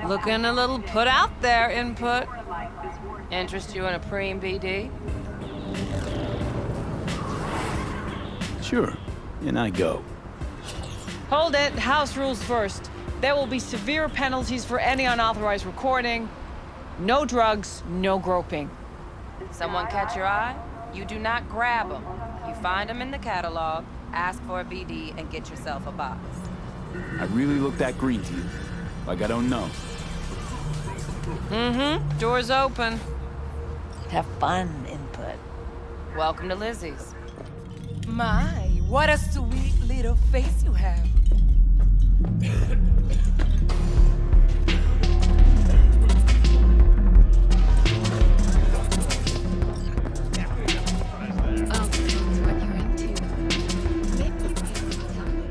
Looking a little put out there, input. Interest you in a preem BD? Sure, and I go. Hold it. House rules first. There will be severe penalties for any unauthorized recording. No drugs, no groping. Someone catch your eye? You do not grab them. You find them in the catalog, ask for a BD, and get yourself a box. I really look that green to you. Like I don't know. Mm-hmm. Door's open. Have fun, input. Welcome to Lizzie's. My, what a sweet little face you have.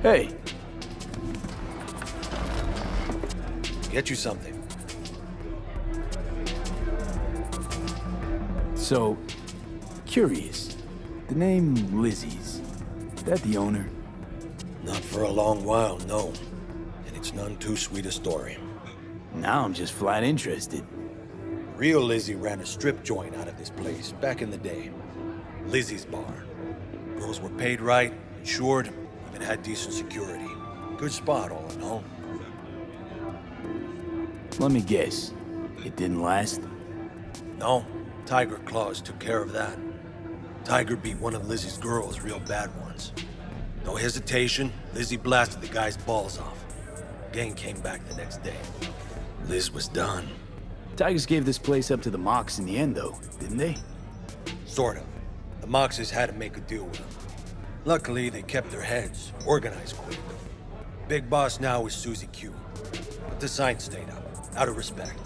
Hey. Get you something. So, curious. The name Lizzie's. Is that the owner? Not for a long while, no. And it's none too sweet a story. Now I'm just flat interested. Real Lizzie ran a strip joint out of this place back in the day. Lizzie's Bar. Girls were paid right, insured, even had decent security. Good spot, all in all. Let me guess. It didn't last? No, Tiger Claws took care of that. Tiger beat one of Lizzie's girls real bad once. No hesitation, Lizzie blasted the guy's balls off. Gang came back the next day. Liz was done. Tigers gave this place up to the Mox in the end, though, didn't they? Sort of. The Moxes had to make a deal with them. Luckily, they kept their heads, organized quick. Big boss now is Susie Q. But the sign stayed up, out of respect.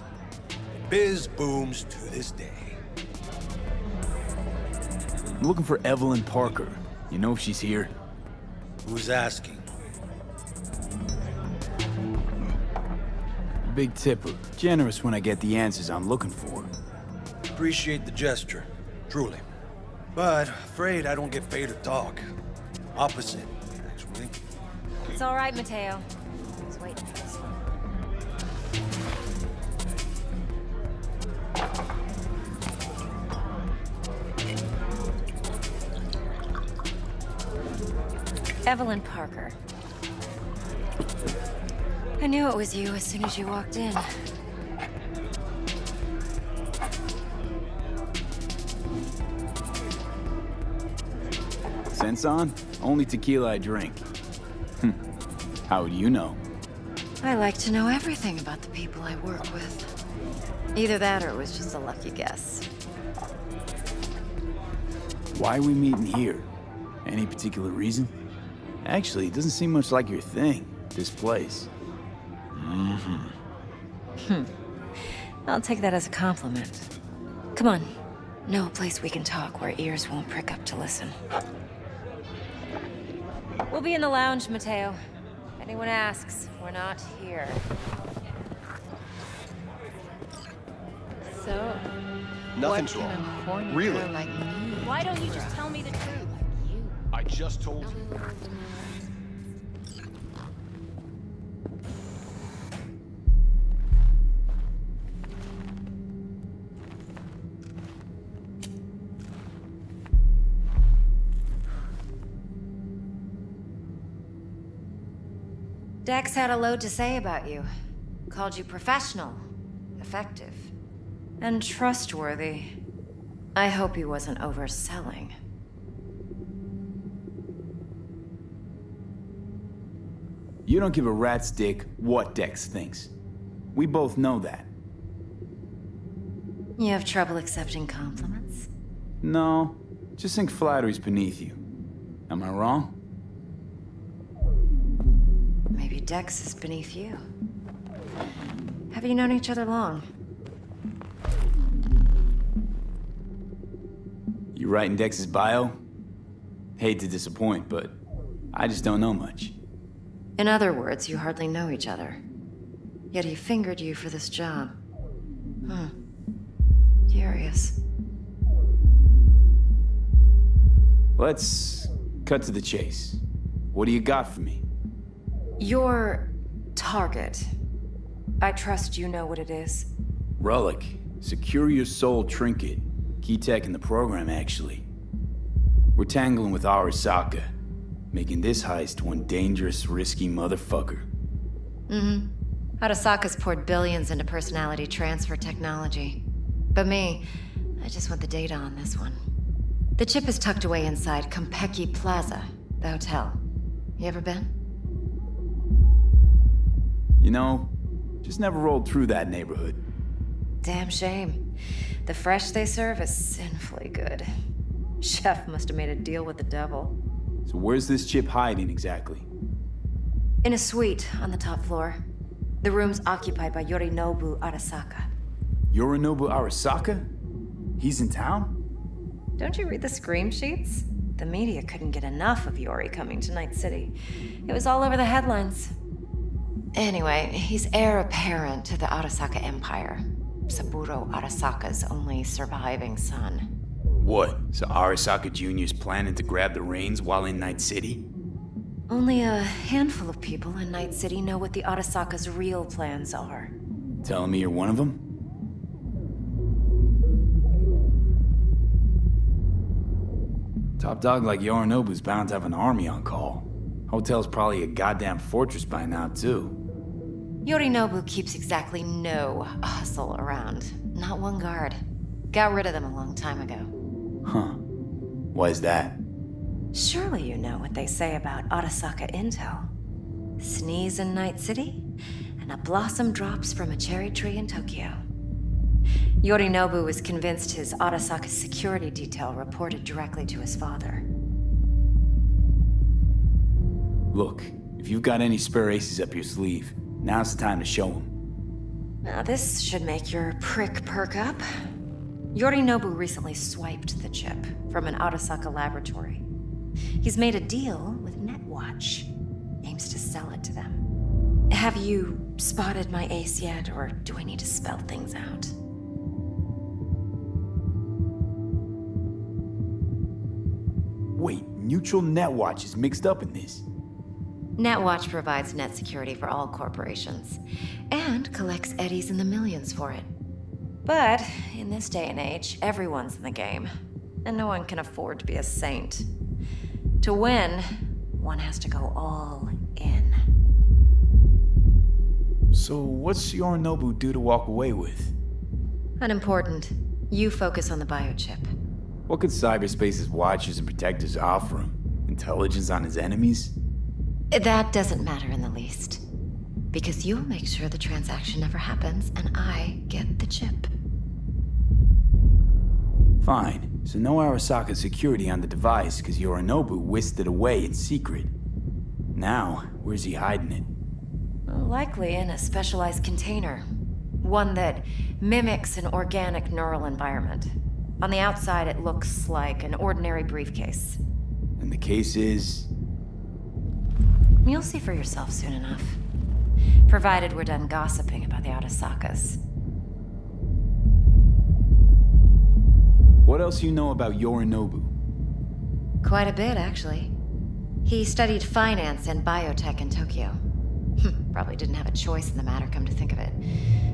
And biz booms to this day. I'm looking for Evelyn Parker. You know if she's here? Who's asking? Big tipper. Generous when I get the answers I'm looking for. Appreciate the gesture, truly. But afraid I don't get paid to talk. Opposite, actually. It's all right, Mateo. I was waiting for this one. Evelyn Parker. I knew it was you as soon as you walked in. Sense on? Only tequila I drink. How would you know? I like to know everything about the people I work with. Either that or it was just a lucky guess. Why are we meeting here? Any particular reason? Actually, it doesn't seem much like your thing, this place. I'll take that as a compliment. Come on. Know a place we can talk where ears won't prick up to listen. We'll be in the lounge, Mateo. If anyone asks, we're not here. So, Nothing's what wrong. can a horny Really? girl like me Why don't you just tell me the truth? I just told you. Dex had a load to say about you. Called you professional, effective, and trustworthy. I hope he wasn't overselling. You don't give a rat's dick what Dex thinks. We both know that. You have trouble accepting compliments? No, just think flattery's beneath you. Am I wrong? Maybe Dex is beneath you. Have you known each other long? You writing Dex's bio? Hate to disappoint, but I just don't know much. In other words, you hardly know each other. Yet he fingered you for this job. Curious. Let's cut to the chase. What do you got for me? Your target I trust you know what it is. Relic. Secure your soul trinket. Key tech in the program, actually. We're tangling with Arasaka, making this heist one dangerous, risky motherfucker. Arasaka's poured billions into personality transfer technology. But me, I just want the data on this one. The chip is tucked away inside Kompeki Plaza, the hotel. You ever been? You know, just never rolled through that neighborhood. Damn shame. The fresh they serve is sinfully good. Chef must have made a deal with the devil. So where's this chip hiding exactly? In a suite on the top floor. The room's occupied by Yorinobu Arasaka. Yorinobu Arasaka? He's in town? Don't you read the scream sheets? The media couldn't get enough of Yori coming to Night City. It was all over the headlines. Anyway, he's heir apparent to the Arasaka Empire. Saburo Arasaka's only surviving son. What? So Arasaka Jr.'s planning to grab the reins while in Night City? Only a handful of people in Night City know what the Arasaka's real plans are. Telling me you're one of them? Top dog like Yorinobu's bound to have an army on call. Hotel's probably a goddamn fortress by now, too. Yorinobu keeps exactly no hustle around. Not one guard. Got rid of them a long time ago. Huh. Why is that? Surely you know what they say about Arasaka intel. Sneeze in Night City, and a blossom drops from a cherry tree in Tokyo. Yorinobu was convinced his Arasaka security detail reported directly to his father. Look, if you've got any spare aces up your sleeve, now's the time to show them. Now this should make your prick perk up. Yorinobu recently swiped the chip from an Arasaka laboratory. He's made a deal with Netwatch. Aims to sell it to them. Have you spotted my ace yet, or do I need to spell things out? Wait, Neutral Netwatch is mixed up in this. Netwatch provides net security for all corporations, and collects eddies in the millions for it. But in this day and age, everyone's in the game, and no one can afford to be a saint. To win, one has to go all in. So what's Yorinobu due to walk away with? Unimportant. You focus on the biochip. What could cyberspace's watchers and protectors offer him? Intelligence on his enemies? That doesn't matter in the least. Because you'll make sure the transaction never happens, and I get the chip. Fine. So no Arasaka security on the device because Yorinobu whisked it away in secret. Now, where's he hiding it? Likely in a specialized container. One that mimics an organic neural environment. On the outside, it looks like an ordinary briefcase. And the case is... You'll see for yourself soon enough. Provided we're done gossiping about the Arasakas. What else you know about Yorinobu? Quite a bit, actually. He studied finance and biotech in Tokyo. Probably didn't have a choice in the matter, come to think of it.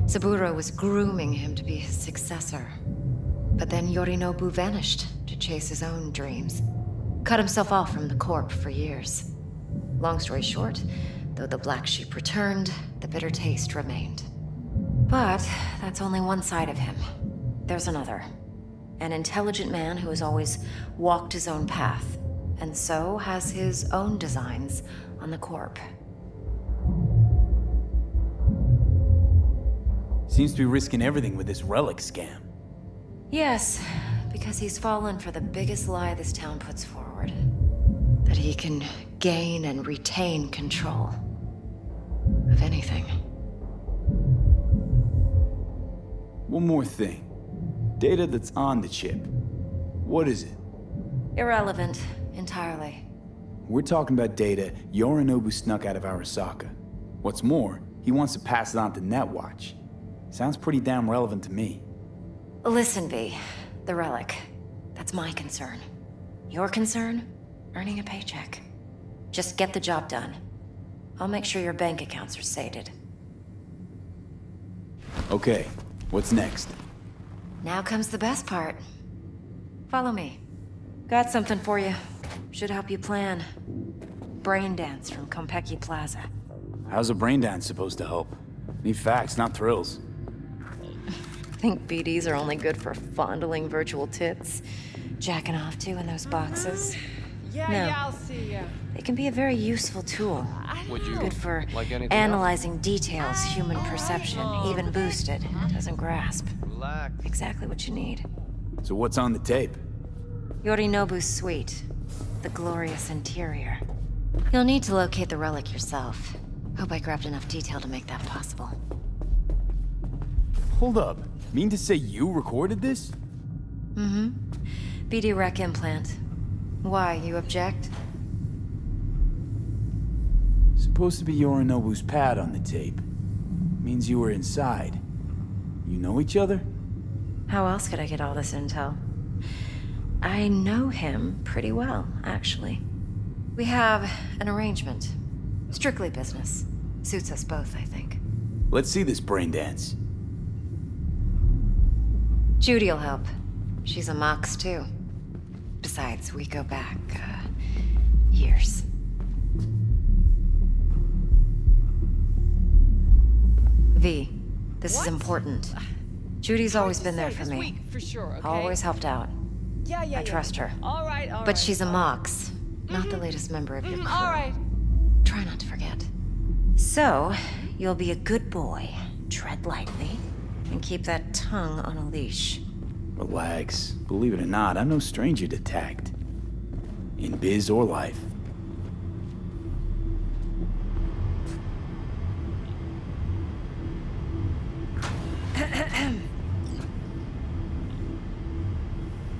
Saburo was grooming him to be his successor. But then Yorinobu vanished to chase his own dreams. Cut himself off from the Corp for years. Long story short, though the black sheep returned, the bitter taste remained. But that's only one side of him. There's another. An intelligent man who has always walked his own path, and so has his own designs on the Corp. Seems to be risking everything with this relic scam. Yes, because he's fallen for the biggest lie this town puts forward. That he can gain and retain control of anything. One more thing. Data that's on the chip. What is it? Irrelevant, entirely. We're talking about data Yorinobu snuck out of Arasaka. What's more, he wants to pass it on to Netwatch. Sounds pretty damn relevant to me. Listen, V. The relic. That's my concern. Your concern? Earning a paycheck. Just get the job done. I'll make sure your bank accounts are sated. Okay, what's next? Now comes the best part. Follow me. Got something for you. Should help you plan. Brain dance from Konpeki Plaza. How's a brain dance supposed to help? Need facts, not thrills. Think BDs are only good for fondling virtual tits? Jacking off to in those boxes? Yeah, No. yeah, I'll see ya. They can be a very useful tool. Would you Good for like anything analyzing details human perception, even boosted, doesn't grasp. else? Relax. Exactly what you need. So what's on the tape? Yorinobu's suite. The glorious interior. You'll need to locate the relic yourself. Hope I grabbed enough detail to make that possible. Hold up. Mean to say you recorded this? BD rec implant. Why, you object? Supposed to be Yorinobu's pad on the tape. Means you were inside. You know each other? How else could I get all this intel? I know him pretty well, actually. We have an arrangement. Strictly business. Suits us both, I think. Let's see this brain dance. Judy'll help. She's a Mox, too. Besides, we go back, years. V, this is important. Judy's always been there for This me. week, for sure, okay? Always helped out. Yeah. I trust her. All right, all right. But she's a Mox, not the latest member of your crew. All right. Try not to forget. So, you'll be a good boy, tread lightly, and keep that tongue on a leash. Relax. Believe it or not, I'm no stranger to tact. In biz or life.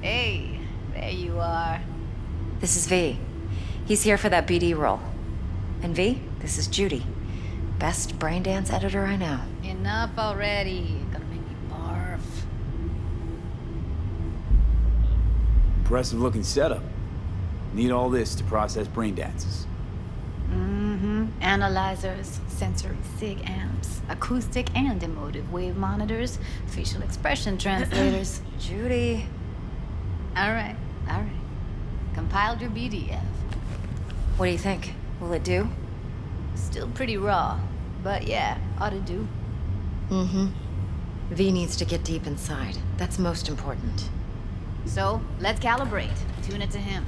Hey, there you are. This is V. He's here for that BD role. And V, this is Judy. Best brain dance editor I know. Enough already. Gonna make me barf. Impressive looking setup. Need all this to process brain dances. Analyzers, sensory sig amps, acoustic and emotive wave monitors, facial expression translators. Judy. All right. Compiled your BDF. What do you think? Will it do? Still pretty raw, but yeah, ought to do. V needs to get deep inside. That's most important. So, let's calibrate. Tune it to him.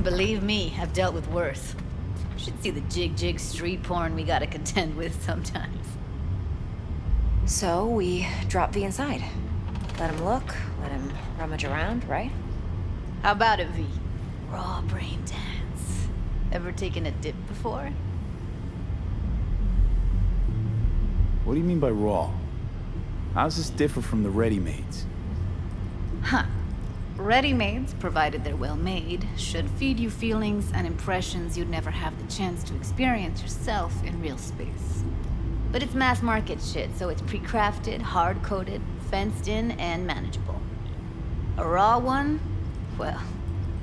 Believe me, I've dealt with worse. Should see the jig street porn we gotta contend with sometimes. So, we drop V inside. Let him look, let him rummage around, right? How about it, V? Raw brain dance. Ever taken a dip before? What do you mean by raw? How's this differ from the ready-mades? Huh. Ready-mades, provided they're well made, should feed you feelings and impressions you'd never have the chance to experience yourself in real space. But it's mass market shit, so it's pre-crafted, hard-coded, fenced in, and manageable. A raw one? Well,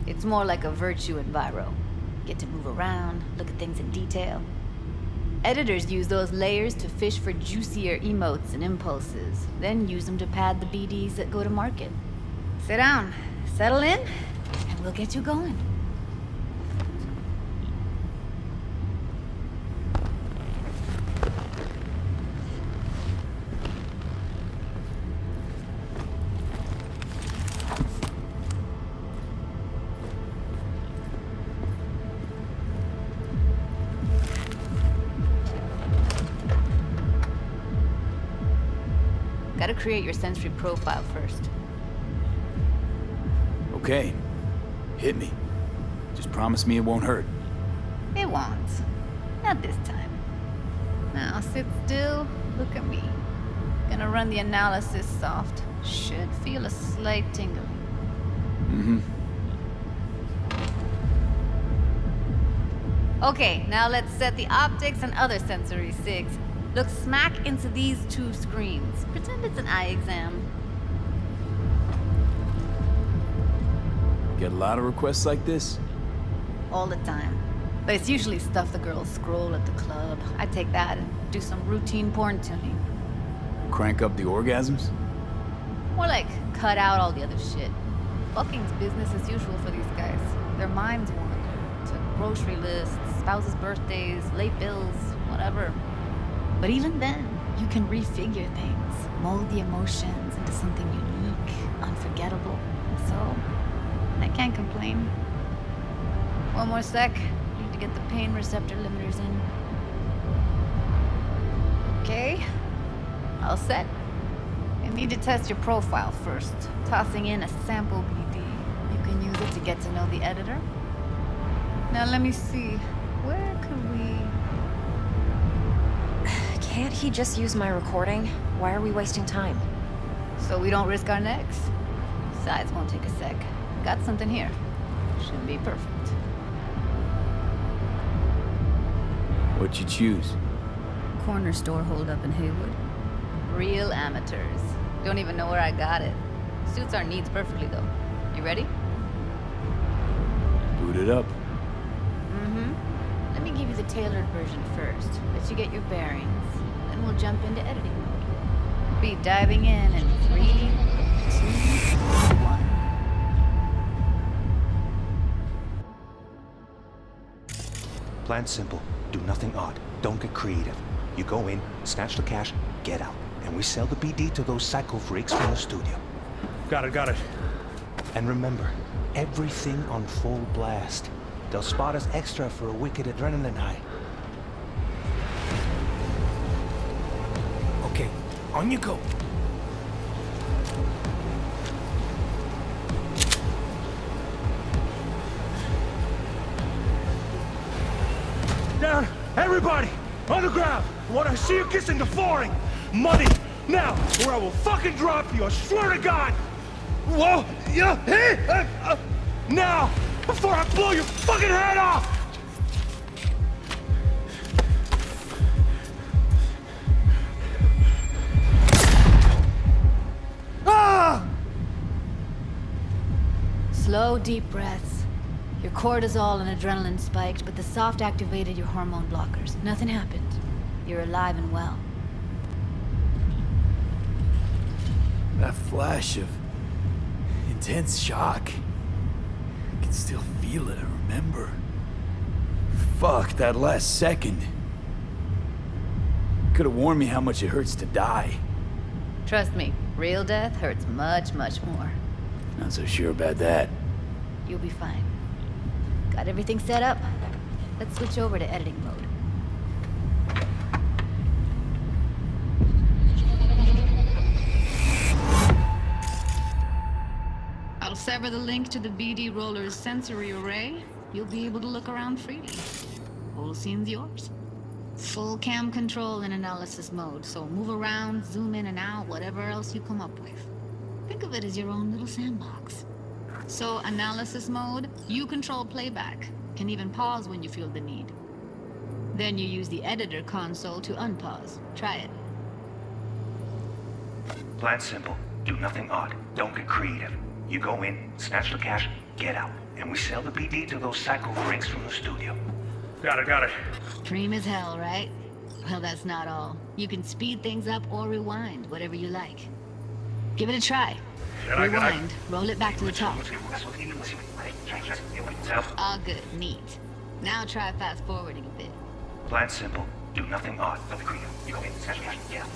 it's more like a virtue enviro. Get to move around, look at things in detail. Editors use those layers to fish for juicier emotes and impulses, then use them to pad the BDs that go to market. Sit down, settle in, and we'll get you going. Gotta create your sensory profile first. Okay. Hit me. Just promise me it won't hurt. It won't. Not this time. Now sit still, look at me. Gonna run the analysis soft. Should feel a slight tingling. Okay, now let's set the optics and other sensory sigs. Look smack into these two screens. Pretend it's an eye exam. Get a lot of requests like this? All the time. It's usually stuff the girls scroll at the club. I take that and do some routine porn tuning. Crank up the orgasms? More like cut out all the other shit. Fucking's business as usual for these guys. Their minds wander to grocery lists, spouses' birthdays, late bills, whatever. But even then, you can refigure things, mold the emotions into something unique, unforgettable. So, I can't complain. One more sec. Need to get the pain receptor limiters in. Okay. All set. I need to test your profile first. Tossing in a sample BD. You can use it to get to know the editor. Now let me see. Where could we... Can't he just use my recording? Why are we wasting time? So we don't risk our necks? Besides, won't take a sec. Got something here. Should be perfect. What'd you choose? Corner store holdup in Haywood. Real amateurs. Don't even know where I got it. Suits our needs perfectly, though. You ready? Boot it up. Let me give you the tailored version first. Let you get your bearings. Then we'll jump into editing mode. Be diving in 3, 2, 1. Plan simple. Do nothing odd. Don't get creative. You go in, snatch the cash, get out. And we sell the BD to those psycho freaks from the studio. Got it. And remember, everything on full blast. They'll spot us extra for a wicked adrenaline high. Okay, on you go. Down! Everybody! On the ground! I want to see you kissing the flooring! Money! Now! Or I will fucking drop you! I swear to God! Whoa! Yeah! Hey! Now! Before I blow your fucking head off! Ah! Slow, deep breaths. Your cortisol and adrenaline spiked, but the soft activated your hormone blockers. Nothing happened. You're alive and well. That flash of intense shock. I can still feel it, I remember. Fuck, that last second. Could have warned me how much it hurts to die. Trust me, real death hurts much, much more. Not so sure about that. You'll be fine. Got everything set up? Let's switch over to editing mode. I'll sever the link to the BD roller's sensory array. You'll be able to look around freely. Whole scene's yours. Full cam control in analysis mode, so move around, zoom in and out, whatever else you come up with. Think of it as your own little sandbox. So, analysis mode, you control playback. Can even pause when you feel the need. Then you use the editor console to unpause. Try it. Plan simple. Do nothing odd. Don't get creative. You go in, snatch the cash, get out. And we sell the BD to those psycho freaks from the studio. Got it. Dream as hell, right? Well, that's not all. You can speed things up or rewind, whatever you like. Give it a try. Rewind. Roll it back to the top. All good. Neat. Now try fast forwarding a bit. Plan simple. Do nothing odd. Don't be creative. You go in, snatch the cash, get out.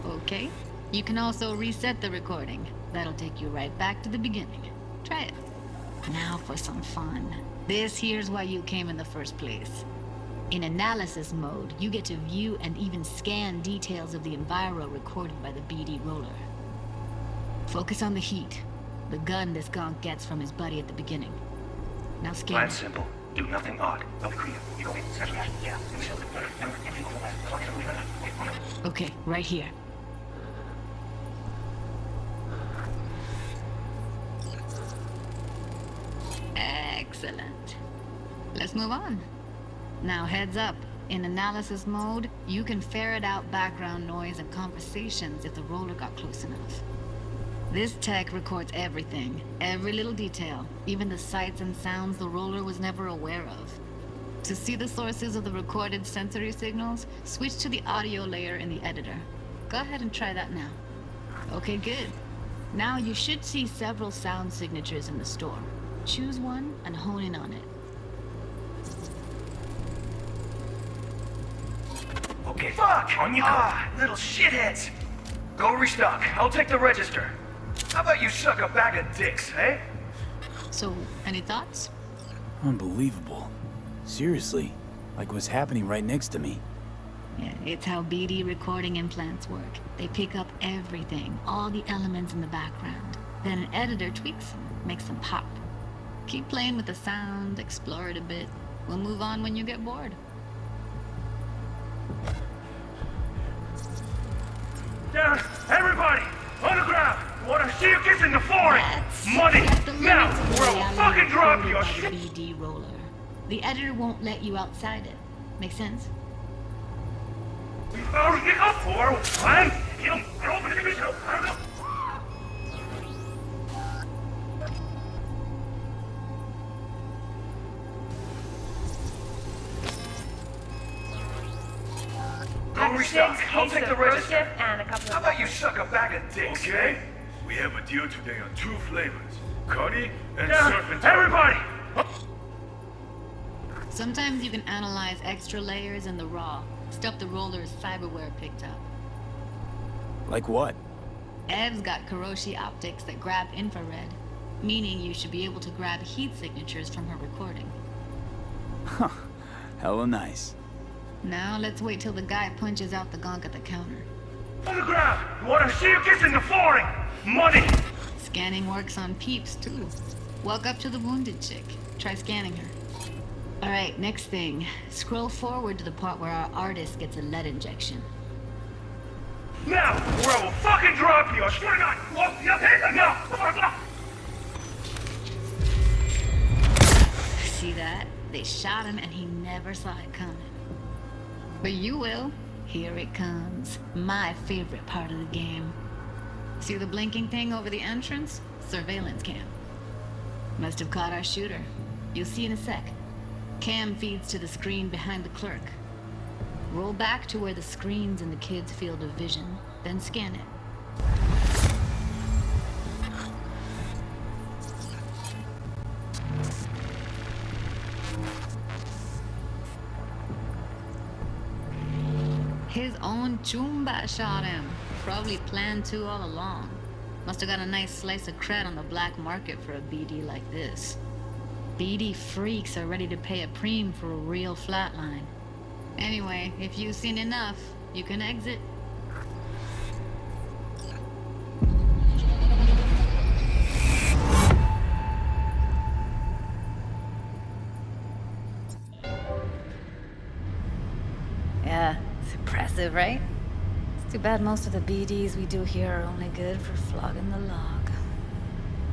Okay. You can also reset the recording. That'll take you right back to the beginning. Try it. Now for some fun. This here's why you came in the first place. In analysis mode, you get to view and even scan details of the enviro recorded by the BD roller. Focus on the heat, the gun this gonk gets from his buddy at the beginning. Now scan Plan it. simple. Do nothing odd. Don't be creative. You go in, snatch the cash, get out. Okay, right here. Excellent. Let's move on. Now heads up. In analysis mode, you can ferret out background noise and conversations if the roller got close enough. This tech records everything, every little detail, even the sights and sounds the roller was never aware of. To see the sources of the recorded sensory signals, switch to the audio layer in the editor. Go ahead and try that now. Okay, good. Now you should see several sound signatures in the store. Choose one and hone in on it. Okay, fuck! On you go! Little shitheads! Go restock. I'll take the register. How about you suck a bag of dicks, eh? So, any thoughts? Unbelievable. Seriously, like what's happening right next to me. Yeah, it's how BD recording implants work. They pick up everything, all the elements in the background. Then an editor tweaks them, makes them pop. Keep playing with the sound, explore it a bit. We'll move on when you get bored. Down, everybody! On the ground! Wanna see you kissing the flooring! That's Money! at the Now! limits of Or I will reality fucking drop recorded your by shit! the BD roller. The editor won't let you outside it. Make sense? Go restock. I'll take the register. And a couple How about you suck a bag of dicks, Okay? We have a deal today on 2 flavors. Cuddy and surf and everybody! Sometimes you can analyze extra layers in the raw. Stuff the roller's cyberware picked up. Like what? Ev's got Kiroshi optics that grab infrared, meaning you should be able to grab heat signatures from her recording. Huh. Hella nice. Now let's wait till the guy punches out the gonk at the counter. On the ground! Wanna see you kissing the flooring! Money! Scanning works on peeps, too. Walk up to the wounded chick. Try scanning her. Alright, next thing. Scroll forward to the part where our artist gets a lead injection. Now! Or I will fucking drop you! I swear to God! Whoa, no! See that? They shot him and he never saw it coming. But you will. Here it comes. My favorite part of the game. See the blinking thing over the entrance? Surveillance cam. Must have caught our shooter. You'll see in a sec. Cam feeds to the screen behind the clerk. Roll back to where the screen's in the kid's field of vision, then scan it. His own Chumba shot him. Probably planned to all along. Must have got a nice slice of cred on the black market for a BD like this. BD freaks are ready to pay a preem for a real flatline. Anyway, if you've seen enough, you can exit. Yeah, it's impressive, right? It's too bad most of the BDs we do here are only good for flogging the log.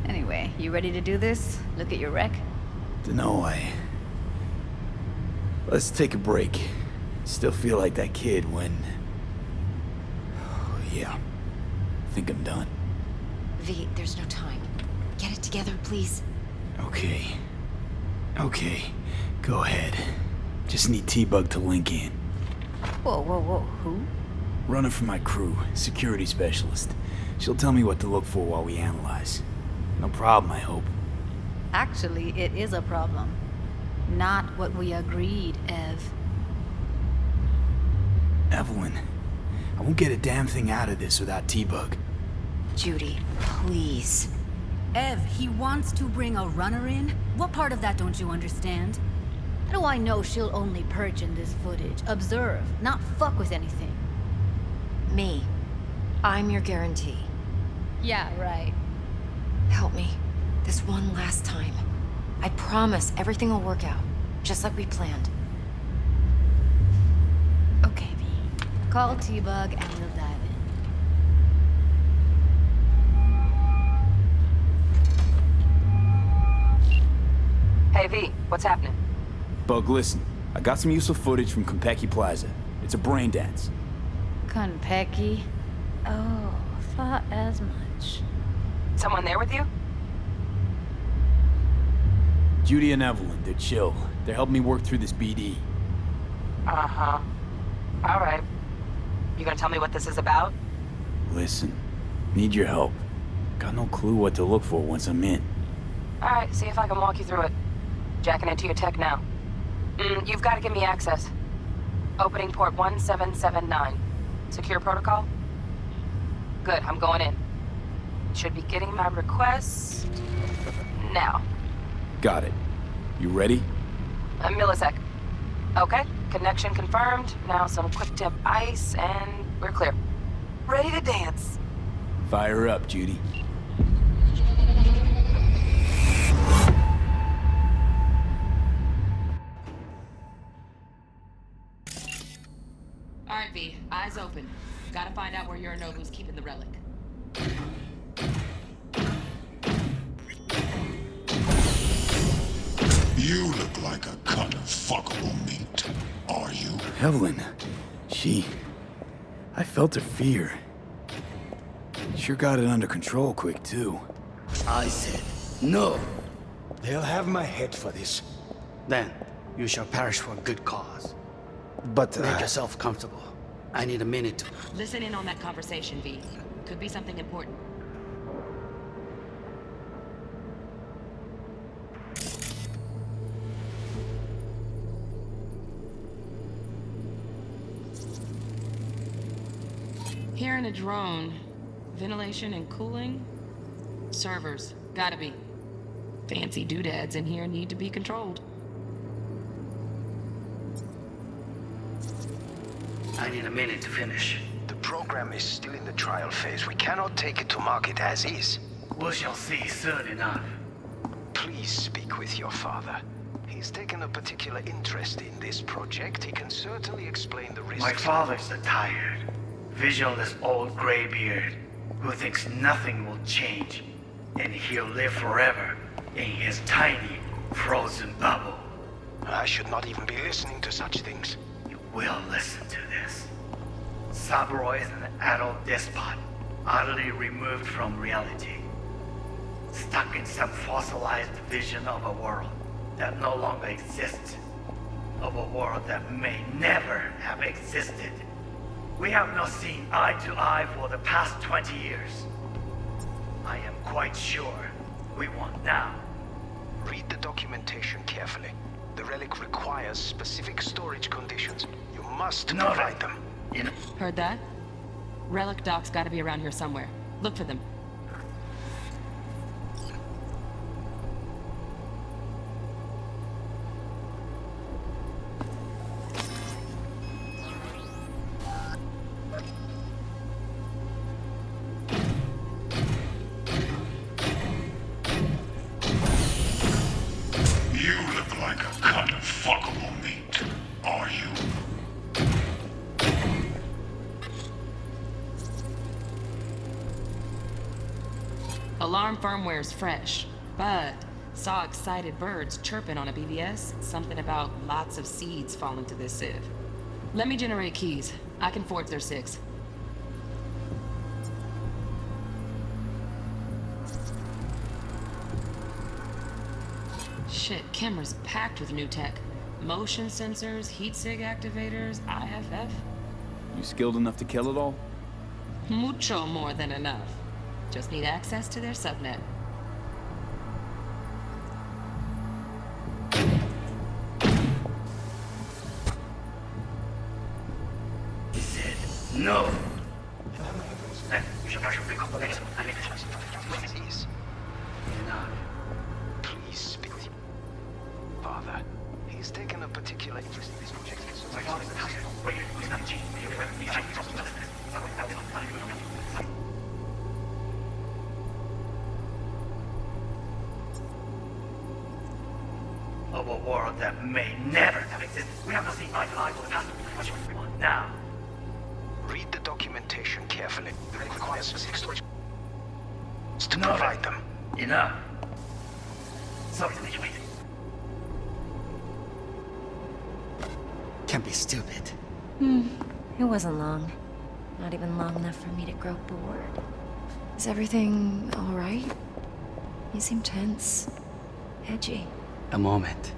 Anyway, you ready to do this? Look at your wreck? Dunno, Let's take a break. Still feel like that kid when... Yeah. Think I'm done. V, there's no time. Get it together, please. Okay. Go ahead. Just need T-Bug to link in. Whoa, who? Runner for my crew, security specialist. She'll tell me what to look for while we analyze. No problem, I hope. Actually, it is a problem. Not what we agreed, Ev. Evelyn, I won't get a damn thing out of this without T-Bug. Judy, please. Ev, he wants to bring a runner in? What part of that don't you understand? How do I know she'll only perch in this footage? Observe, not fuck with anything. Me. I'm your guarantee. Yeah, right. Help me. This one last time. I promise everything will work out. Just like we planned. Okay, V. Call T-Bug and we'll dive in. Hey, V, what's happening? Bug, listen. I got some useful footage from Konpeki Plaza. It's a brain dance. Konpeki? Oh, thought as much. Someone there with you? Judy and Evelyn, they're chill. They're helping me work through this BD. Uh-huh. All right. You gonna tell me what this is about? Listen, need your help. Got no clue what to look for once I'm in. All right, see if I can walk you through it. Jacking into your tech now. You've got to give me access. Opening port 1779. Secure protocol? Good, I'm going in. Should be getting my request now. Got it. You ready? A millisec. Okay, connection confirmed. Now some quick tip ice, and we're clear. Ready to dance. Fire up, Judy. All right, V. Eyes open. Gotta find out where Yorinobu's keeping the relic. You look like a cut of fuckable meat. Are you? Evelyn. I felt her fear. Sure got it under control quick, too. I said, no. They'll have my head for this. Then, you shall perish for a good cause. But make yourself comfortable. I need a minute to... Listen in on that conversation, V. Could be something important. Hearing a drone. Ventilation and cooling? Servers. Gotta be. Fancy doodads in here need to be controlled. I need a minute to finish. The program is still in the trial phase. We cannot take it to market as is. We shall see soon enough. Please speak with your father. He's taken a particular interest in this project. He can certainly explain the risks. My father's a tired, visionless old graybeard who thinks nothing will change, and he'll live forever in his tiny, frozen bubble. I should not even be listening to such things. You will listen to this. Saburo is an adult despot, utterly removed from reality. Stuck in some fossilized vision of a world that no longer exists. Of a world that may never have existed. We have not seen eye to eye for the past 20 years. I am quite sure we want now. Read the documentation carefully. The relic requires specific storage conditions. You must provide them. Heard that? Relic docs gotta be around here somewhere. Look for them. You look like a cut of fuckable meat. Are you? Alarm firmware's fresh, but saw excited birds chirping on a BBS. Something about lots of seeds falling to this sieve. Let me generate keys. I can forge their SIGs. Shit, camera's packed with new tech. Motion sensors, heat sig activators, IFF. You skilled enough to kill it all? Mucho more than enough. Just need access to their subnet. He said, no. Please speak. Father, he's taken a particular interest in this project. My father's a tired. Of a world that may never have existed. We have not seen eye to eye for the past 20 years. We want now. Read the documentation carefully. The relic requires specific storage to No, provide them. Enough. Sorry to make you wait. Can't be stupid. It wasn't long. Not even long enough for me to grow bored. Is everything all right? You seem tense. Edgy. A moment.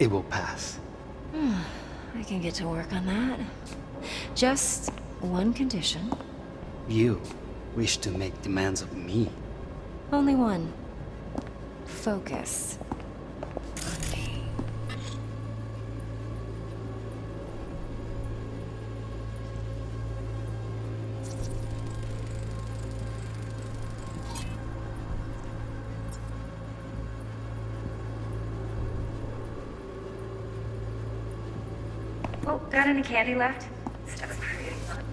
It will pass. I can get to work on that. Just one condition. You wish to make demands of me. Only one. Focus on me. Oh, got any candy left? Stuff's pretty fun.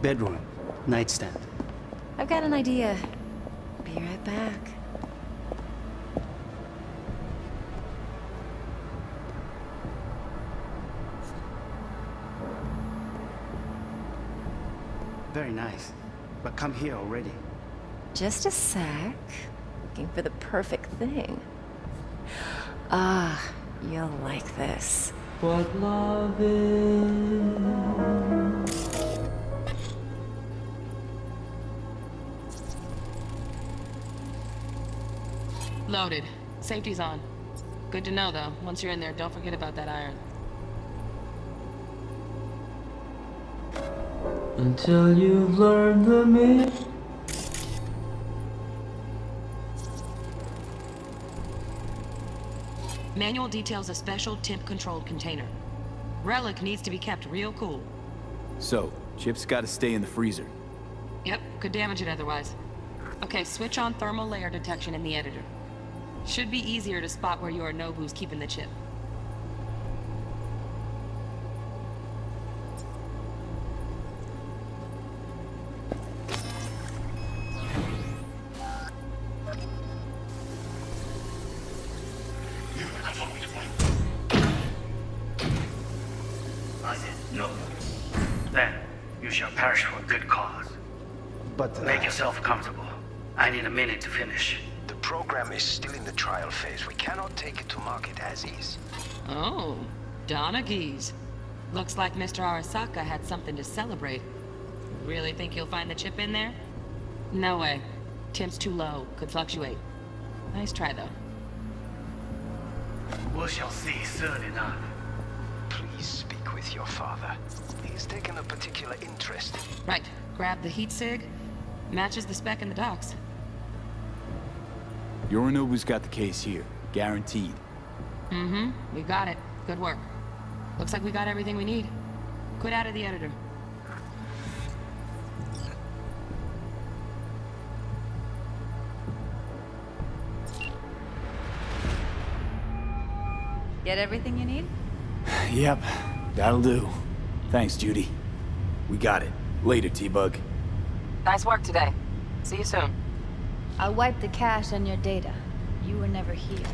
Bedroom, nightstand. I've got an idea. Be right back. Very nice. But come here already. Just a sec. Looking for the perfect thing. Ah, you'll like this. What love is. Loaded. Safety's on. Good to know, though. Once you're in there, don't forget about that iron. Until you've learned the meaning. Manual details a special temp-controlled container. Relic needs to be kept real cool. So, chips gotta stay in the freezer. Yep, could damage it otherwise. Okay, switch on thermal layer detection in the editor. Should be easier to spot where Yorinobu's keeping the chip. No. Then, you shall perish for a good cause. But make yourself comfortable. I need a minute to finish. The program is still in the trial phase. We cannot take it to market as is. Oh, Donaghys. Looks like Mr. Arasaka had something to celebrate. Really think you'll find the chip in there? No way. Temp's too low. Could fluctuate. Nice try, though. We shall see soon enough. Please speak with your father. He's taken a particular interest. Right. Grab the heat sig. Matches the spec in the docs. Yorinobu's got the case here. Guaranteed. Mm-hmm. We got it. Good work. Looks like we got everything we need. Quit out of the editor. Get everything you need? Yep, that'll do. Thanks, Judy. We got it. Later, T-Bug. Nice work today. See you soon. I'll wipe the cache on your data. You were never here.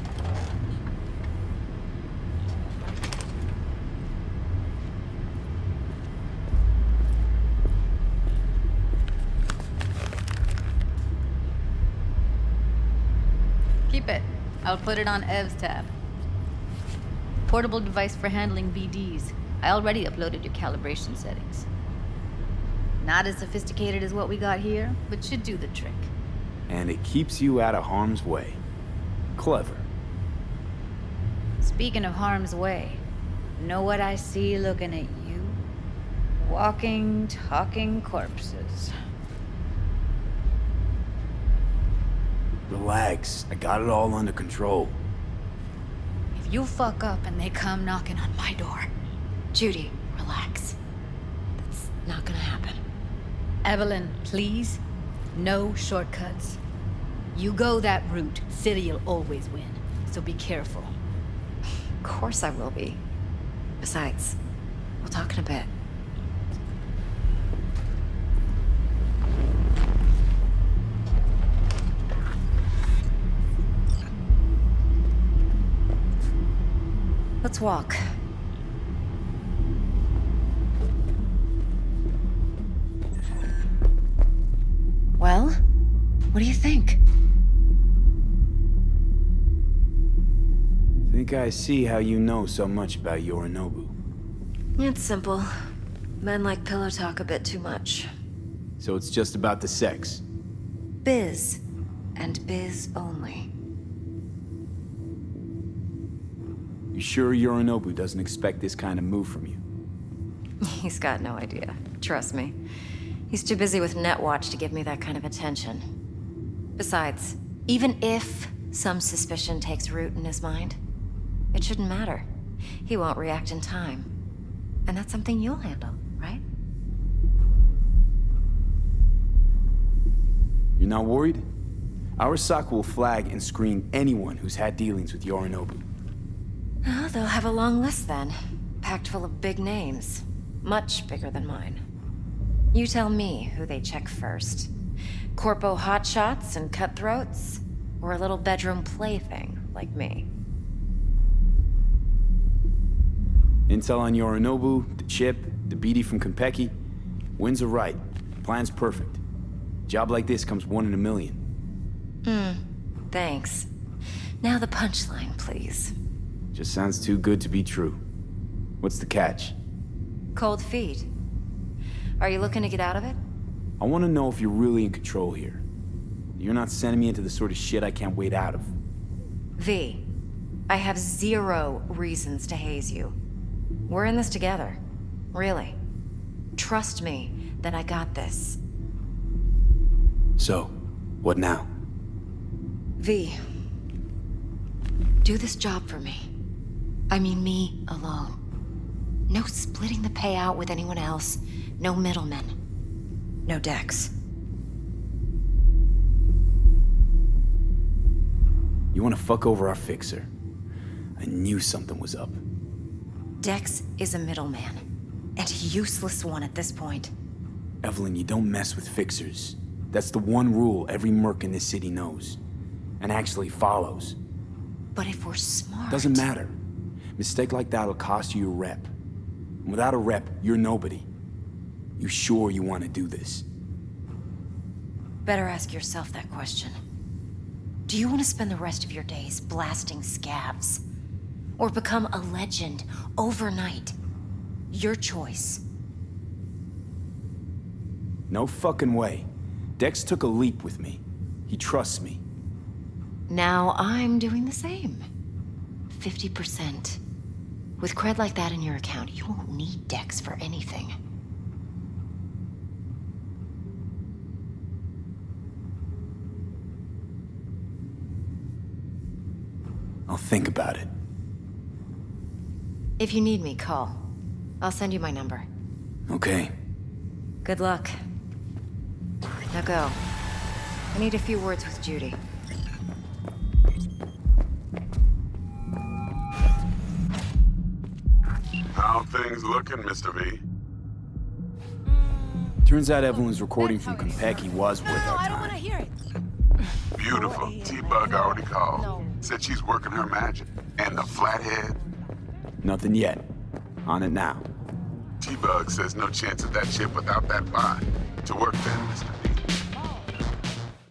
Keep it. I'll put it on Ev's tab. Portable device for handling BDs. I already uploaded your calibration settings. Not as sophisticated as what we got here, but should do the trick. And it keeps you out of harm's way. Clever. Speaking of harm's way, know what I see looking at you? Walking, talking corpses. Relax. I got it all under control. If you fuck up and they come knocking on my door. Judy, relax. That's not gonna happen. Evelyn, please. No shortcuts. You go that route, City'll always win. So be careful. Of course I will be. Besides, we'll talk in a bit. Let's walk. Well, what do you think? Think I see how you know so much about Yorinobu. It's simple. Men like pillow talk a bit too much. So it's just about the sex. Biz, and biz only. You sure Yorinobu doesn't expect this kind of move from you? He's got no idea. Trust me. He's too busy with Netwatch to give me that kind of attention. Besides, even if some suspicion takes root in his mind, it shouldn't matter. He won't react in time. And that's something you'll handle, right? You're not worried? Arasaka will flag and screen anyone who's had dealings with Yorinobu. Oh, they'll have a long list then. Packed full of big names. Much bigger than mine. You tell me who they check first. Corpo hotshots and cutthroats? Or a little bedroom plaything like me? Intel on Yorinobu, the chip, the BD from Konpeki. Winds are right. Plan's perfect. Job like this comes 1 in a million. Thanks. Now the punchline, please. Just sounds too good to be true. What's the catch? Cold feet. Are you looking to get out of it? I want to know if you're really in control here. You're not sending me into the sort of shit I can't wait out of. V, I have 0 reasons to haze you. We're in this together. Really. Trust me that I got this. So, what now? V, do this job for me. I mean me alone. No splitting the payout with anyone else. No middlemen. No Dex. You want to fuck over our fixer? I knew something was up. Dex is a middleman. And a useless one at this point. Evelyn, you don't mess with fixers. That's the one rule every merc in this city knows. And actually follows. But if we're smart... Doesn't matter. Mistake like that'll cost you your rep. And without a rep, you're nobody. You sure you want to do this? Better ask yourself that question. Do you want to spend the rest of your days blasting scabs? Or become a legend overnight? Your choice. No fucking way. Dex took a leap with me. He trusts me. Now I'm doing the same. 50%. With cred like that in your account, you won't need Dex for anything. I'll think about it. If you need me, call. I'll send you my number. Okay. Good luck. Now go. I need a few words with Judy. How things looking, Mr. V? Turns out Evelyn's recording from Konpeki was worth our I don't time. want to hear it. Beautiful. T-Bug already called. Said she's working her magic. And the flathead? Nothing yet. On it now. T-Bug says no chance of that chip without that bot. To work then, Mr. V.